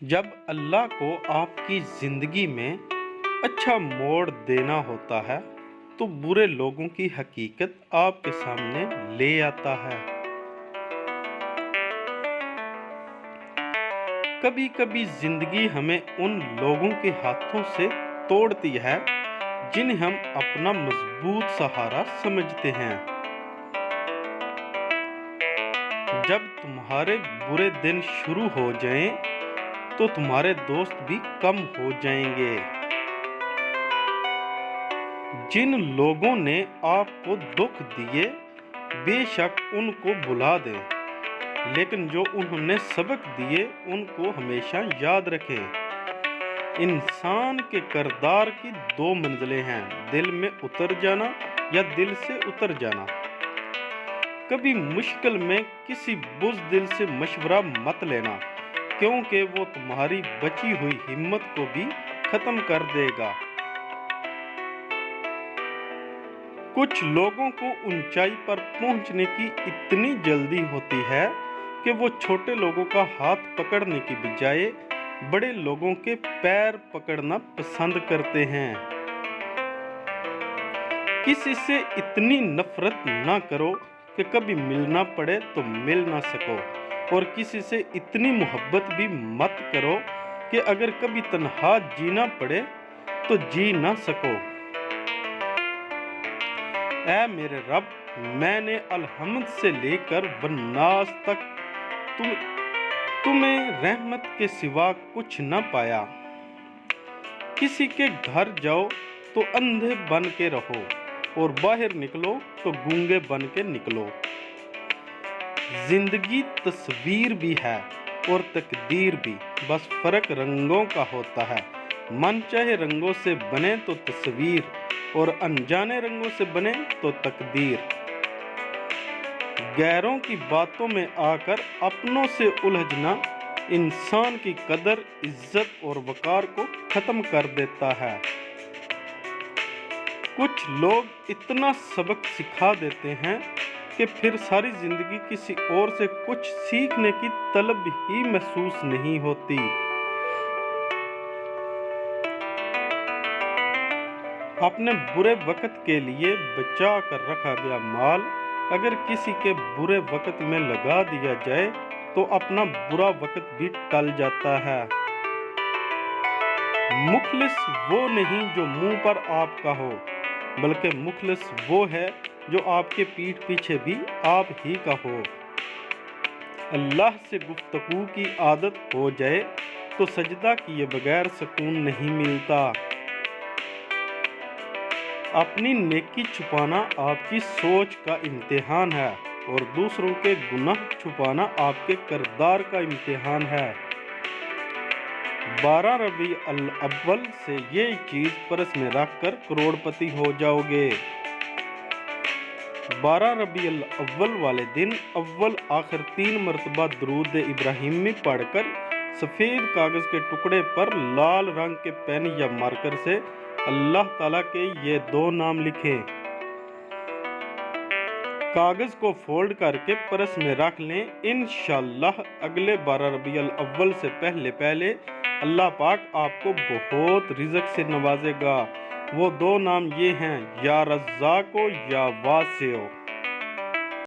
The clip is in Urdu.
جب اللہ کو آپ کی زندگی میں اچھا موڑ دینا ہوتا ہے تو برے لوگوں کی حقیقت آپ کے سامنے لے آتا ہے۔ کبھی کبھی زندگی ہمیں ان لوگوں کے ہاتھوں سے توڑتی ہے جنہیں ہم اپنا مضبوط سہارا سمجھتے ہیں۔ جب تمہارے برے دن شروع ہو جائیں تو تمہارے دوست بھی کم ہو جائیں گے۔ جن لوگوں نے آپ کو دکھ دیے بے شک ان کو بھلا دیں، لیکن جو انہوں نے سبق دیے ان کو ہمیشہ یاد رکھیں۔ انسان کے کردار کی دو منزلیں ہیں، دل میں اتر جانا یا دل سے اتر جانا۔ کبھی مشکل میں کسی بزدل سے مشورہ مت لینا، کیونکہ وہ تمہاری بچی ہوئی ہمت کو بھی ختم کر دے گا۔ کچھ لوگوں کو اونچائی پر پہنچنے کی اتنی جلدی ہوتی ہے کہ وہ چھوٹے لوگوں کا ہاتھ پکڑنے کی بجائے بڑے لوگوں کے پیر پکڑنا پسند کرتے ہیں۔ کسی سے اتنی نفرت نہ کرو کہ کبھی ملنا پڑے تو مل نہ سکو، اور کسی سے اتنی محبت بھی مت کرو کہ اگر کبھی تنہا جینا پڑے تو جی نہ سکو۔ اے میرے رب، میں نے الحمد سے لے کر والناس تک تمہیں رحمت کے سوا کچھ نہ پایا۔ کسی کے گھر جاؤ تو اندھے بن کے رہو، اور باہر نکلو تو گونگے بن کے نکلو۔ زندگی تصویر بھی ہے اور تقدیر بھی، بس فرق رنگوں کا ہوتا ہے۔ من چاہے رنگوں سے بنے تو تصویر، اور انجانے رنگوں سے بنے تو تقدیر۔ غیروں کی باتوں میں آ کر اپنوں سے الجھنا انسان کی قدر، عزت اور وقار کو ختم کر دیتا ہے۔ کچھ لوگ اتنا سبق سکھا دیتے ہیں کہ پھر ساری زندگی کسی اور سے کچھ سیکھنے کی طلب ہی محسوس نہیں ہوتی۔ اپنے برے وقت کے لیے بچا کر رکھا گیا مال اگر کسی کے برے وقت میں لگا دیا جائے تو اپنا برا وقت بھی ٹل جاتا ہے۔ مخلص وہ نہیں جو منہ پر آپ کا ہو، بلکہ مخلص وہ ہے جو آپ کے پیٹھ پیچھے بھی آپ ہی کا ہو۔ اللہ سے گفتگو کی عادت ہو جائے تو سجدہ کیے بغیر سکون نہیں ملتا۔ اپنی نیکی چھپانا آپ کی سوچ کا امتحان ہے، اور دوسروں کے گناہ چھپانا آپ کے کردار کا امتحان ہے۔ 12 ربیع الاول سے یہ چیز پرس میں رکھ کر کروڑ پتی ہو جاؤ گے۔ 12 ربیع الاول والے دن اول آخر 3 مرتبہ درود ابراہیمی پڑھ کر سفید کاغذ کے ٹکڑے پر لال رنگ کے پین یا مارکر سے اللہ تعالیٰ کے یہ 2 نام لکھیں۔ کاغذ کو فولڈ کر کے پرس میں رکھ لیں۔ انشاءاللہ اگلے 12 ربیع الاول سے پہلے اللہ پاک آپ کو بہت رزق سے نوازے گا۔ وہ 2 نام یہ ہیں، یا رزاق و یا واسع۔